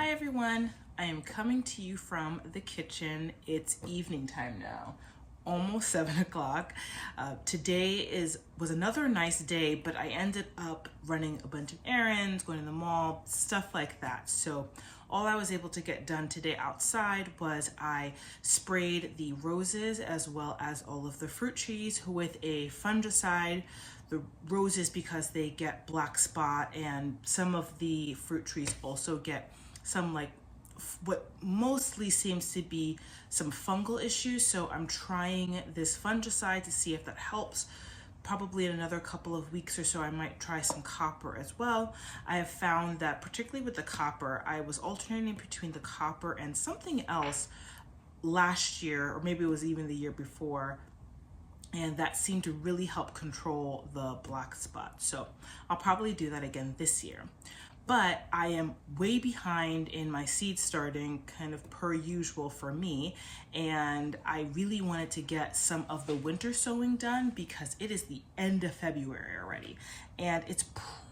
Hi everyone, I am coming to you from the kitchen. It's evening time now, almost 7 o'clock. Today was another nice day, but I ended up running a bunch of errands, going to the mall, stuff like that. So all I was able to get done today outside was I sprayed the roses as well as all of the fruit trees with a fungicide. The roses because they get black spot, and some of the fruit trees also get some what mostly seems to be some fungal issues. So I'm trying this fungicide to see if that helps. Probably in another couple of weeks or so I might try some copper as well. I have found that particularly with the copper, I was alternating between the copper and something else last year, or maybe it was even the year before, and that seemed to really help control the black spot. So I'll probably do that again this year. But I am way behind in my seed starting, kind of per usual for me, and I really wanted to get some of the winter sowing done because it is the end of February already, and it's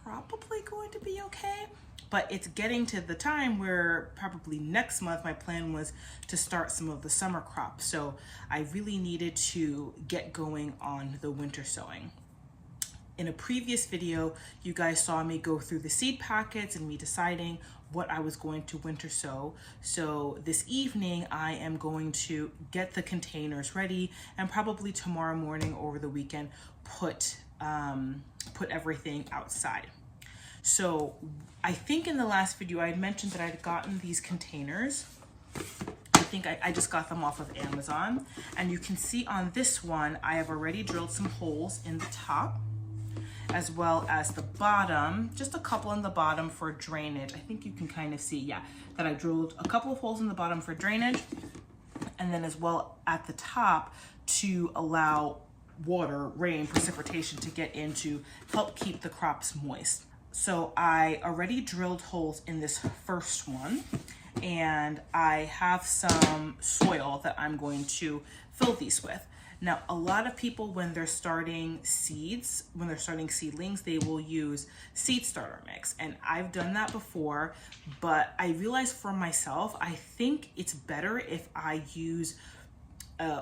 probably going to be okay. But it's getting to the time where probably next month my plan was to start some of the summer crops. So I really needed to get going on the winter sowing. In a previous video, you guys saw me go through the seed packets and me deciding what I was going to winter sow. So this evening, I am going to get the containers ready and probably tomorrow morning over the weekend, put everything outside. So I think in the last video, I had mentioned that I had gotten these containers. I think I just got them off of Amazon. And you can see on this one, I have already drilled some holes in the top, as well as the bottom, just a couple in the bottom for drainage. I think you can kind of see, yeah, that I drilled a couple of holes in the bottom for drainage, and then as well at the top to allow water, rain, precipitation to get in to help keep the crops moist. So I already drilled holes in this first one, and I have some soil that I'm going to fill these with. Now, a lot of people, when they're starting seedlings, they will use seed starter mix. And I've done that before, but I realized for myself, I think it's better if I use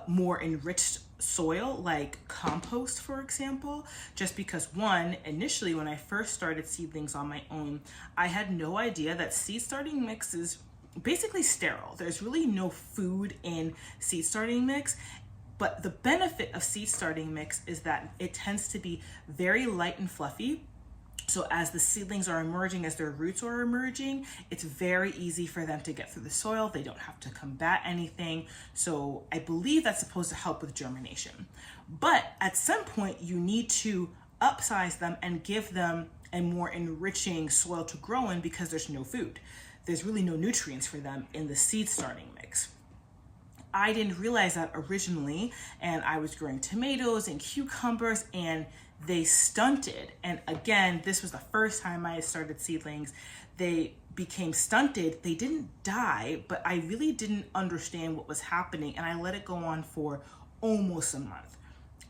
more enriched soil, like compost, for example, just because one, initially when I first started seedlings on my own, I had no idea that seed starting mix is basically sterile. There's really no food in seed starting mix. But the benefit of seed starting mix is that it tends to be very light and fluffy. So as the seedlings are emerging, as their roots are emerging, it's very easy for them to get through the soil. They don't have to combat anything. So I believe that's supposed to help with germination. But at some point, you need to upsize them and give them a more enriching soil to grow in because there's no food. There's really no nutrients for them in the seed starting mix. I didn't realize that originally, and I was growing tomatoes and cucumbers and they stunted. And again, this was the first time I started seedlings. They became stunted. They didn't die, but I really didn't understand what was happening, and I let it go on for almost a month.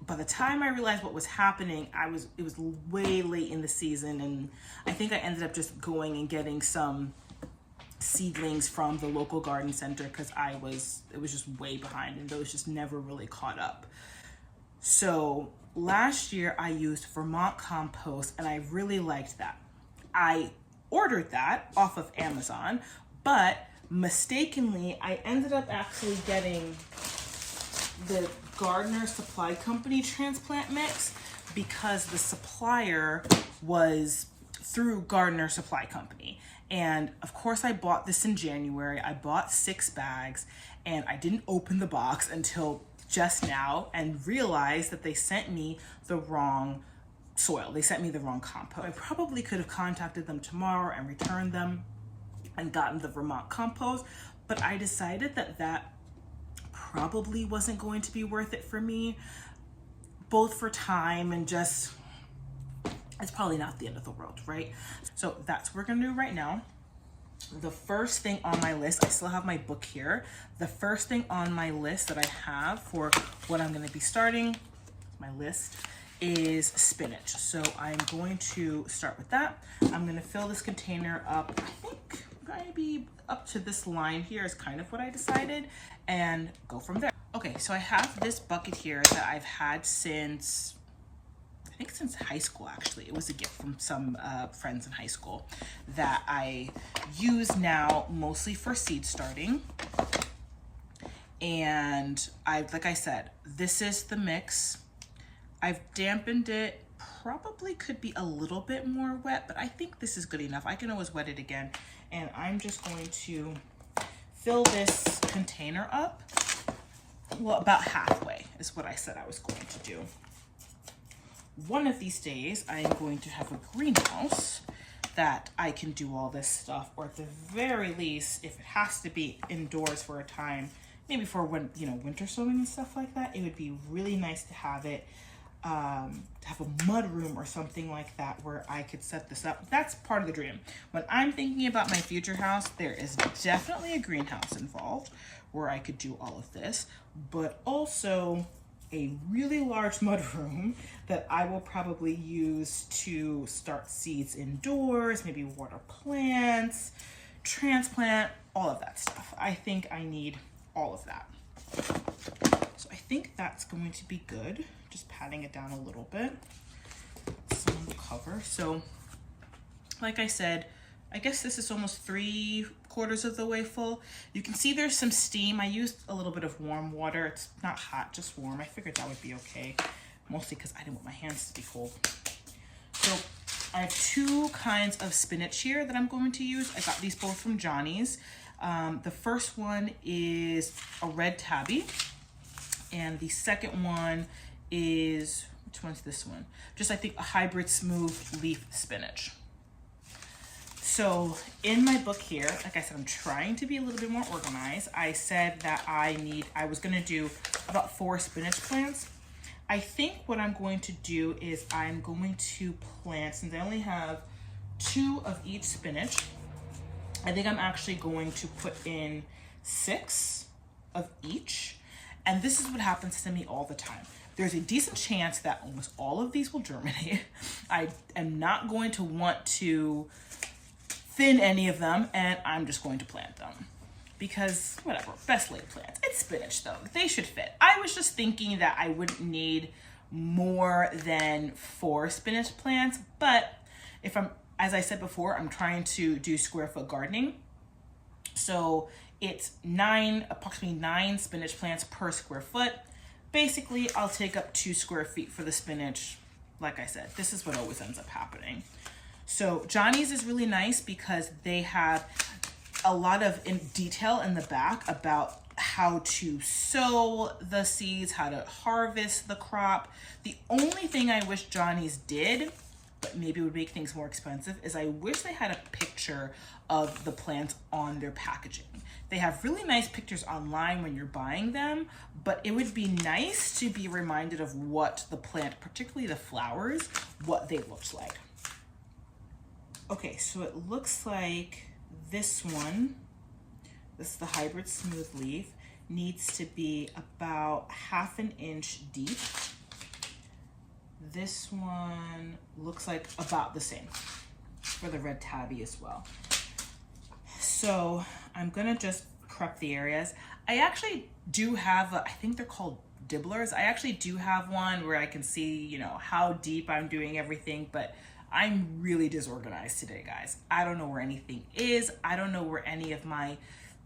By the time I realized what was happening, it was way late in the season, and I think I ended up just going and getting some seedlings from the local garden center because it was just way behind, and those just never really caught up. So last year I used Vermont compost, and I really liked that. I ordered that off of Amazon, but mistakenly I ended up actually getting the Gardener Supply Company transplant mix because the supplier was through Gardener Supply Company. And of course I bought this in January. I bought 6 bags, and I didn't open the box until just now and realized that they sent me the wrong soil. They sent me the wrong compost. I probably could have contacted them tomorrow and returned them and gotten the Vermont compost, but I decided that probably wasn't going to be worth it for me, both for time and just, it's probably not the end of the world, right? So that's what we're gonna do right now. The first thing on my list, I still have my book here. The first thing on my list that I have for what I'm gonna be starting, my list, is spinach. So I'm going to start with that. I'm gonna fill this container up. I think maybe up to this line here is kind of what I decided, and go from there. Okay, so I have this bucket here that I've had since, I think since high school actually. It was a gift from some friends in high school that I use now mostly for seed starting. And like I said, this is the mix. I've dampened it. Probably could be a little bit more wet, but I think this is good enough. I can always wet it again. And I'm just going to fill this container up. Well, about halfway is what I said I was going to do. One of these days, I am going to have a greenhouse that I can do all this stuff, or at the very least, if it has to be indoors for a time, maybe for when, you know, winter sowing and stuff like that, it would be really nice to have it, to have a mud room or something like that where I could set this up. That's part of the dream. When I'm thinking about my future house, there is definitely a greenhouse involved where I could do all of this, but also a really large mud room that I will probably use to start seeds indoors, maybe water plants, transplant, all of that stuff. I think I need all of that. So I think that's going to be good. Just patting it down a little bit. Some on the cover. So like I said, I guess this is almost 3/4 of the way full. You can see there's some steam. I used a little bit of warm water. It's not hot, just warm. I figured that would be okay, mostly because I didn't want my hands to be cold. So I have 2 kinds of spinach here that I'm going to use. I got these both from Johnny's. The first one is a red tabby, and the second one is, which one's this one? Just, I think, a hybrid smooth leaf spinach. So in my book here, like I said, I'm trying to be a little bit more organized. I said that I was gonna do about 4 spinach plants. I think what I'm going to do is I'm going to plant, since I only have 2 of each spinach, I think I'm actually going to put in 6 of each. And this is what happens to me all the time. There's a decent chance that almost all of these will germinate. I am not going to want to thin any of them, and I'm just going to plant them. Because whatever, best laid plants. It's spinach though, they should fit. I was just thinking that I wouldn't need more than 4 spinach plants, but if I'm, as I said before, I'm trying to do square foot gardening. So it's approximately 9 spinach plants per square foot. Basically, I'll take up 2 square feet for the spinach. Like I said, this is what always ends up happening. So Johnny's is really nice because they have a lot of detail in the back about how to sow the seeds, how to harvest the crop. The only thing I wish Johnny's did, but maybe it would make things more expensive, is I wish they had a picture of the plants on their packaging. They have really nice pictures online when you're buying them, but it would be nice to be reminded of what the plant, particularly the flowers, what they looked like. Okay, so it looks like this one, this is the hybrid smooth leaf, needs to be about 1/2 inch deep. This one looks like about the same for the red tabby as well. So I'm gonna just prep the areas. I actually do have, I think they're called dibblers. I actually do have one where I can see, you know, how deep I'm doing everything, but I'm really disorganized today, guys. I don't know where anything is. I don't know where any of my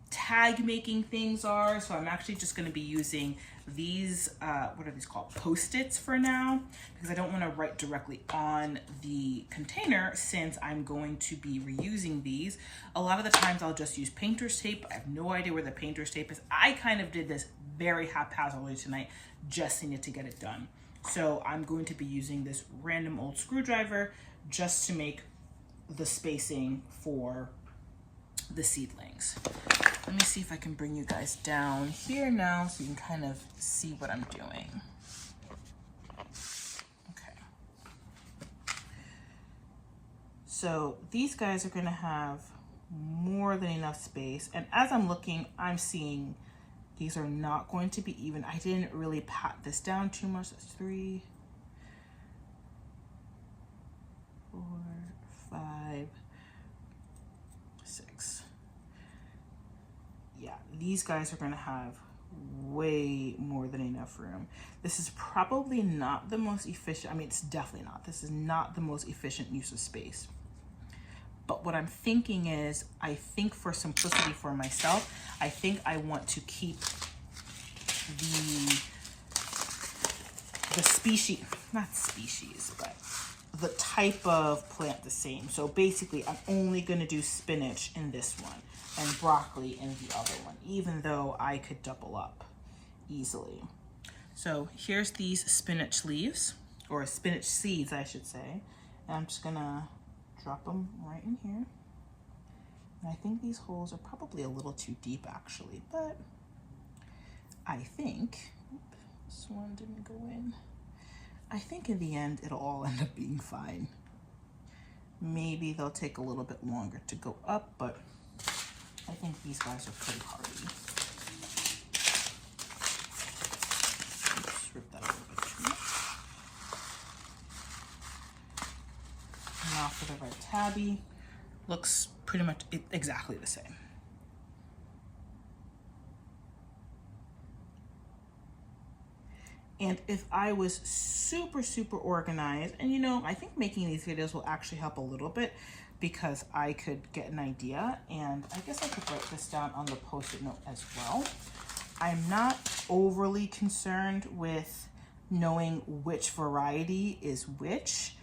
tag making things are. So I'm actually just gonna be using these, what are these called? Post-its for now, because I don't wanna write directly on the container since I'm going to be reusing these. A lot of the times I'll just use painter's tape. I have no idea where the painter's tape is. I kind of did this very haphazardly tonight, just needed to get it done. So I'm going to be using this random old screwdriver just to make the spacing for the seedlings. Let me see if I can bring you guys down here now so you can kind of see what I'm doing. Okay. So these guys are gonna have more than enough space. And as I'm looking, I'm seeing these are not going to be even. I didn't really pat this down too much. That's 3, 4, 5, 6. these guys are gonna have way more than enough room. This is probably not the most efficient, I mean, it's definitely not. This is not the most efficient use of space. But what I'm thinking is, I think for simplicity for myself, I think I want to keep the species, not species, but the type of plant the same. So basically, I'm only gonna do spinach in this one and broccoli in the other one, even though I could double up easily. So here's these spinach leaves, or spinach seeds, I should say. And I'm just gonna drop them right in here. And I think these holes are probably a little too deep actually, but I think, this one didn't go in. I think in the end, it'll all end up being fine. Maybe they'll take a little bit longer to go up, but I think these guys are pretty hardy. Oops, rip that a little bit too much. Now for the red tabby. Looks pretty much exactly the same. And if I was super, super organized, and you know, I think making these videos will actually help a little bit because I could get an idea, and I guess I could write this down on the post-it note as well. I'm not overly concerned with knowing which variety is which,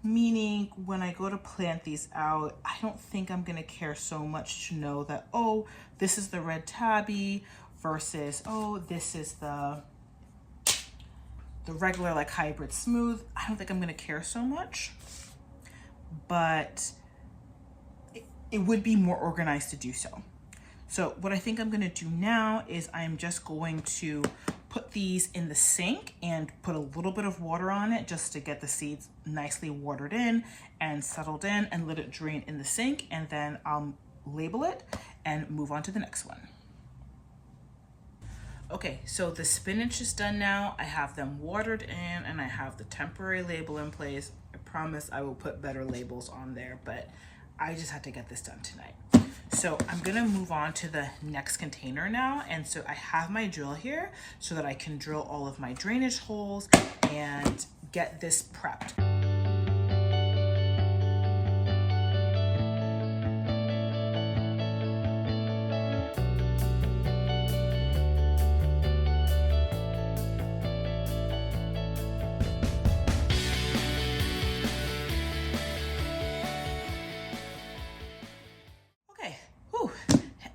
meaning when I go to plant these out, I don't think I'm gonna care so much to know that, oh, this is the red tabby versus, oh, this is the regular like hybrid smooth. I don't think I'm gonna care so much, but it would be more organized to do so. So what I think I'm gonna do now is I'm just going to put these in the sink and put a little bit of water on it just to get the seeds nicely watered in and settled in, and let it drain in the sink, and then I'll label it and move on to the next one. Okay, so the spinach is done now. I have them watered in and I have the temporary label in place. I promise I will put better labels on there, but I just had to get this done tonight. So I'm gonna move on to the next container now. And so I have my drill here so that I can drill all of my drainage holes and get this prepped.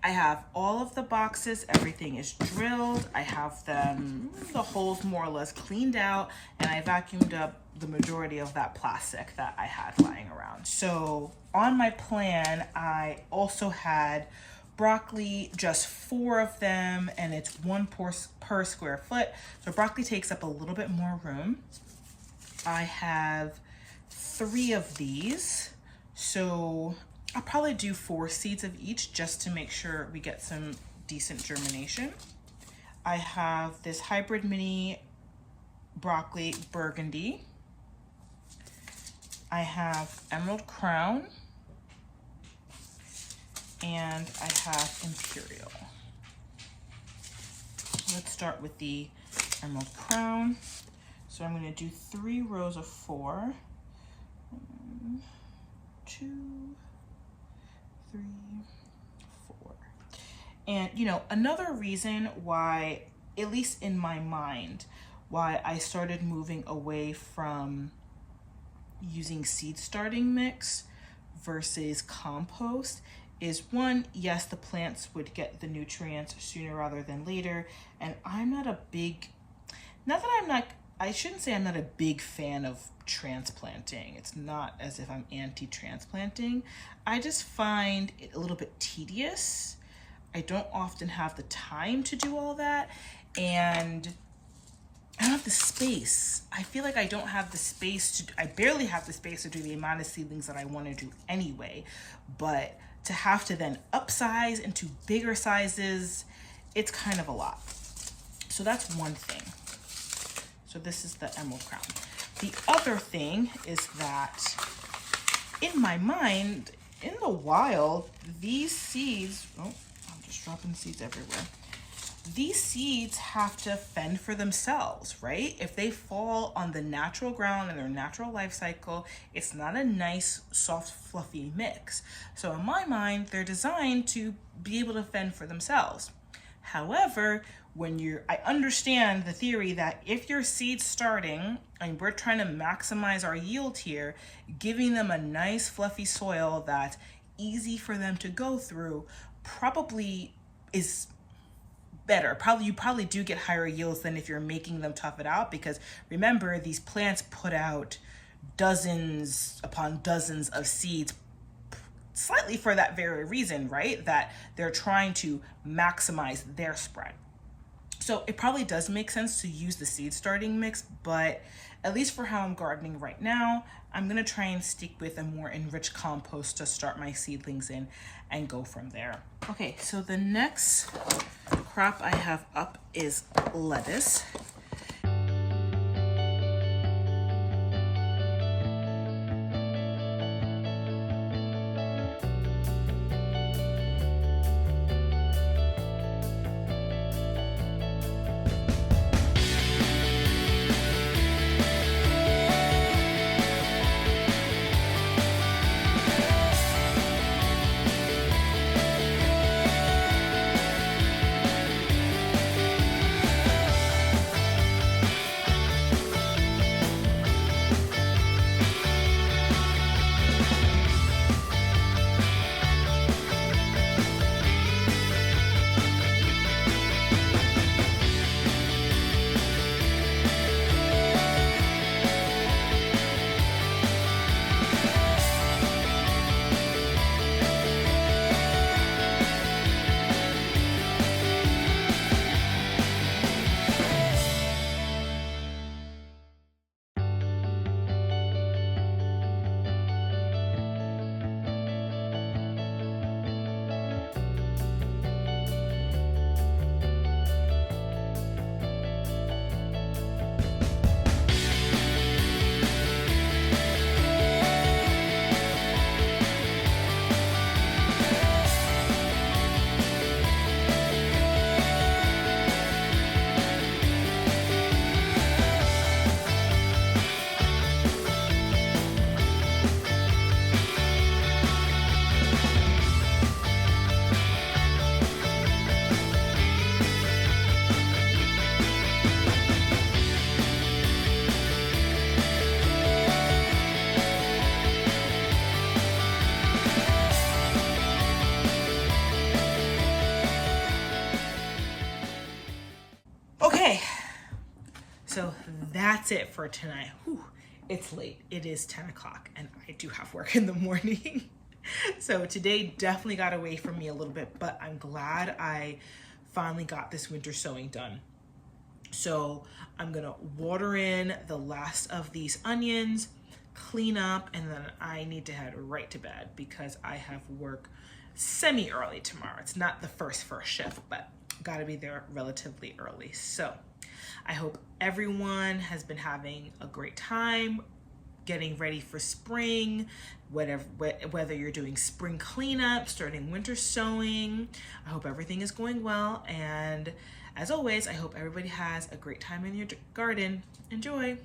I have all of the boxes, everything is drilled. I have them, the holes more or less cleaned out, and I vacuumed up the majority of that plastic that I had lying around. So on my plan, I also had broccoli, just 4 of them, and it's 1 per square foot. So broccoli takes up a little bit more room. I have 3 of these. So I'll probably do 4 seeds of each just to make sure we get some decent germination. I have this hybrid mini broccoli burgundy. I have emerald crown, and I have imperial. Let's start with the emerald crown. So I'm going to do 3 rows of 4. 1, 2, 3, 4. And you know, another reason why, at least in my mind, why I started moving away from using seed starting mix versus compost is, one, yes, the plants would get the nutrients sooner rather than later. And I'm not a big, I shouldn't say I'm not a big fan of transplanting. It's not as if I'm anti-transplanting. I just find it a little bit tedious. I don't often have the time to do all that, and I don't have the space. I feel like I don't have the space I barely have the space to do the amount of seedlings that I want to do anyway, but to have to then upsize into bigger sizes, it's kind of a lot. So that's one thing. So this is the emerald crown. The other thing is that in my mind, in the wild, these seeds, oh, I'll just dropping seeds everywhere. These seeds have to fend for themselves, right? If they fall on the natural ground in their natural life cycle, it's not a nice, soft, fluffy mix. So in my mind, they're designed to be able to fend for themselves. However, I understand the theory that if your seed's starting and we're trying to maximize our yield here, giving them a nice fluffy soil that's easy for them to go through probably is better. You probably do get higher yields than if you're making them tough it out, because remember, these plants put out dozens upon dozens of seeds slightly for that very reason, right? That they're trying to maximize their spread. So it probably does make sense to use the seed starting mix, but at least for how I'm gardening right now, I'm gonna try and stick with a more enriched compost to start my seedlings in and go from there. Okay, so the next crop I have up is lettuce. Okay, so that's it for tonight. Whew, it's late. It is 10 o'clock and I do have work in the morning. So today definitely got away from me a little bit, but I'm glad I finally got this winter sowing done. So I'm gonna water in the last of these onions, clean up, and then I need to head right to bed because I have work semi-early tomorrow. It's not the first shift, but gotta be there relatively early. So I hope everyone has been having a great time getting ready for spring, whether you're doing spring cleanup, starting winter sowing. I hope everything is going well, and as always, I hope everybody has a great time in your garden. Enjoy.